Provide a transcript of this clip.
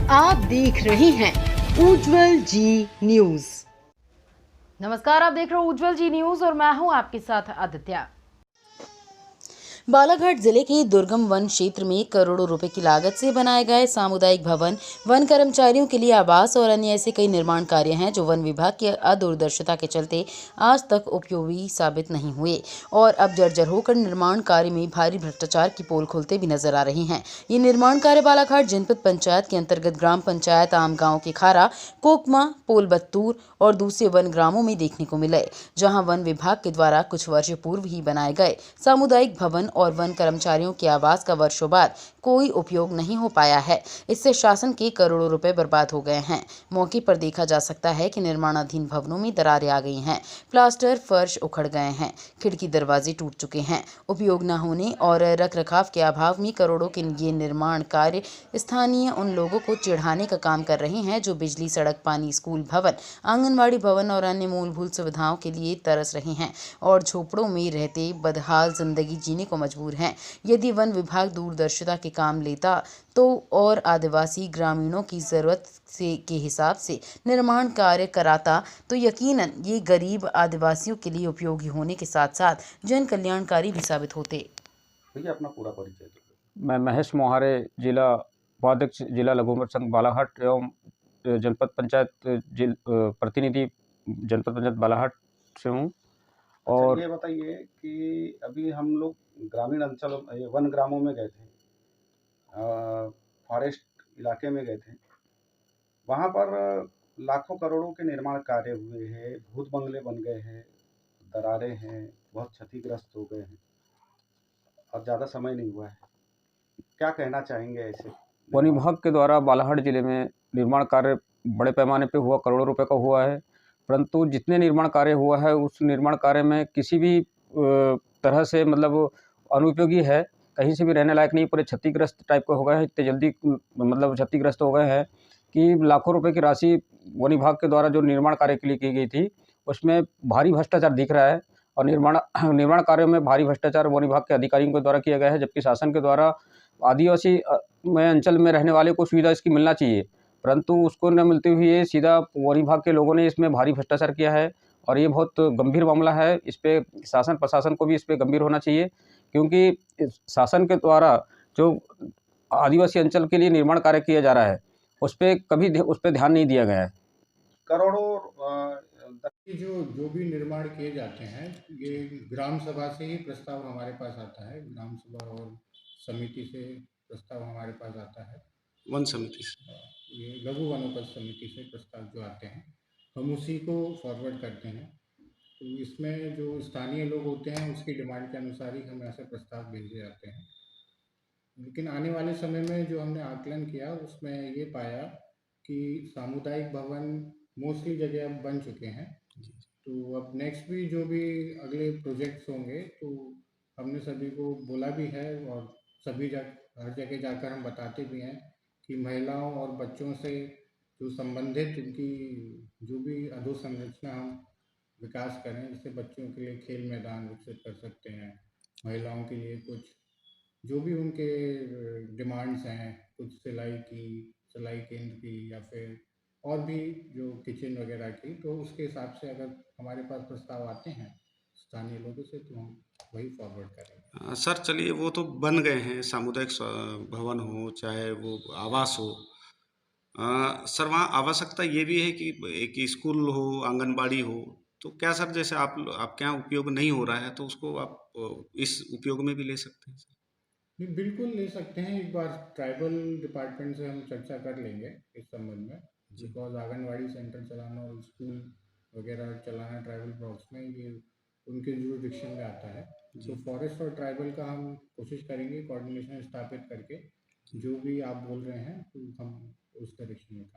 आप देख रहे हैं उज्जवल जी न्यूज। नमस्कार, आप देख रहे हो उज्जवल जी न्यूज और मैं हूं आपके साथ आदित्य। बालाघाट जिले के दुर्गम वन क्षेत्र में करोड़ों रुपए की लागत से बनाए गए सामुदायिक भवन, वन कर्मचारियों के लिए आवास और अन्य ऐसे कई निर्माण कार्य हैं जो वन विभाग की अदूरदर्शिता के चलते आज तक उपयोगी साबित नहीं हुए और अब जर्जर होकर निर्माण कार्य में भारी भ्रष्टाचार की पोल खुलते भी नजर आ रहे हैं। ये निर्माण कार्य बालाघाट जनपद पंचायत के अंतर्गत ग्राम पंचायत आम गाँव के खारा, कोकमा, पोलबत्तूर और दूसरे वन ग्रामों में देखने को मिले, जहाँ वन विभाग के द्वारा कुछ वर्ष पूर्व ही बनाए गए सामुदायिक भवन और वन कर्मचारियों के आवास का वर्षों बाद कोई उपयोग नहीं हो पाया है। इससे शासन के करोड़ों रुपए बर्बाद हो गए हैं। मौके पर देखा जा सकता है कि निर्माणाधीन भवनों में दरारें आ गई हैं, प्लास्टर फर्श उखड़ गए हैं, खिड़की दरवाजे टूट चुके हैं। उपयोग न होने और रखरखाव के अभाव में करोड़ों के ये निर्माण कार्य स्थानीय उन लोगों को चिढ़ाने का काम कर रहे हैं जो बिजली, सड़क, पानी, स्कूल भवन, आंगनबाड़ी भवन और अन्य मूलभूत सुविधाओं के लिए तरस रहे हैं और झोपड़ों में रहते बदहाल जिंदगी जीने को मजबूर हैं। यदि वन विभाग दूरदर्शिता के काम लेता तो और आदिवासी ग्रामीणों की जरूरत के हिसाब से निर्माण कार्य कराता तो यकीनन ये गरीब आदिवासियों के लिए उपयोगी होने के साथ साथ जन कल्याणकारी भी साबित होते। भैया अपना पूरा परिचय दो। मैं महेश मोहारे, जिला उपाध्यक्ष, जिला लघु वनोपज संघ बालाघाट एवं जनपद पंचायत प्रतिनिधि जनपद पंचायत बालाघाट से हूँ। और ये बताइए कि अभी हम लोग ग्रामीण अंचल वन ग्रामों में गए थे, फॉरेस्ट इलाके में गए थे। वहाँ पर लाखों करोड़ों के निर्माण कार्य हुए हैं, भूत बंगले बन गए हैं, दरारें हैं, बहुत क्षतिग्रस्त हो गए हैं और ज़्यादा समय नहीं हुआ है। क्या कहना चाहेंगे ऐसे? वन विभाग के द्वारा बालाघाट जिले में निर्माण कार्य बड़े पैमाने पे हुआ, करोड़ों रुपए का हुआ है, परंतु जितने निर्माण कार्य हुआ है उस निर्माण कार्य में किसी भी तरह से मतलब अनुपयोगी है, कहीं से भी रहने लायक नहीं, पूरे क्षतिग्रस्त टाइप का हो गए हैं। इतने जल्दी मतलब क्षतिग्रस्त हो गए हैं कि लाखों रुपए की राशि वन विभाग के द्वारा जो निर्माण कार्य के लिए की गई थी उसमें भारी भ्रष्टाचार दिख रहा है और निर्माण कार्यों में भारी भ्रष्टाचार वन विभाग के अधिकारियों के द्वारा किया गया है, जबकि शासन के द्वारा आदिवासी में अंचल में रहने वाले को सुविधा इसकी मिलना चाहिए, परंतु उसको न मिलते हुए सीधा वन विभाग के लोगों ने इसमें भारी भ्रष्टाचार किया है और ये बहुत गंभीर मामला है। इस पे शासन प्रशासन को भी इस पे गंभीर होना चाहिए, क्योंकि शासन के द्वारा जो आदिवासी अंचल के लिए निर्माण कार्य किया जा रहा है उस पर ध्यान नहीं दिया गया है। करोड़ों जो जो भी निर्माण किए जाते हैं ये ग्राम सभा से ही प्रस्ताव हमारे पास आता है। ग्राम सभा और समिति से प्रस्ताव हमारे पास आता है, वन समिति से। ये लघु वनोपज समिति से प्रस्ताव जो आते हैं हम उसी को फॉरवर्ड करते हैं। तो इसमें जो स्थानीय लोग होते हैं उसकी डिमांड के अनुसार ही हम ऐसे प्रस्ताव भेजे जाते हैं। लेकिन आने वाले समय में जो हमने आकलन किया उसमें ये पाया कि सामुदायिक भवन मोस्टली जगह अब बन चुके हैं। तो अब नेक्स्ट भी जो भी अगले प्रोजेक्ट्स होंगे तो हमने सभी को बोला भी है और हर जगह जाकर हम बताते भी हैं कि महिलाओं और बच्चों से जो संबंधित उनकी जो भी अधोसंरचना हम विकास करें, जैसे बच्चों के लिए खेल मैदान विकसित कर सकते हैं, महिलाओं के लिए कुछ जो भी उनके डिमांड्स हैं, कुछ सिलाई केंद्र की या फिर और भी जो किचन वगैरह की, तो उसके हिसाब से अगर हमारे पास प्रस्ताव आते हैं स्थानीय लोगों से तो हम वही फॉरवर्ड करेंगे। सर चलिए, वो तो बन गए हैं, सामुदायिक भवन हो चाहे वो आवास हो। सर वहाँ आवश्यकता ये भी है कि एक स्कूल हो, आंगनबाड़ी हो, तो क्या सर जैसे आपके यहाँ उपयोग नहीं हो रहा है तो उसको आप इस उपयोग में भी ले सकते हैं सर? नहीं, बिल्कुल ले सकते हैं। एक बार ट्राइबल डिपार्टमेंट से हम चर्चा कर लेंगे इस संबंध में, बिकॉज आंगनबाड़ी सेंटर चलाना और स्कूल वगैरह चलाना ट्राइबल ब्लॉक्स में ये उनके जुरिडिक्शन में आता है। तो फॉरेस्ट और ट्राइबल का हम कोशिश करेंगे कोऑर्डिनेशन स्थापित करके जो भी आप बोल रहे हैं तो हम उस डायरेक्शन में काम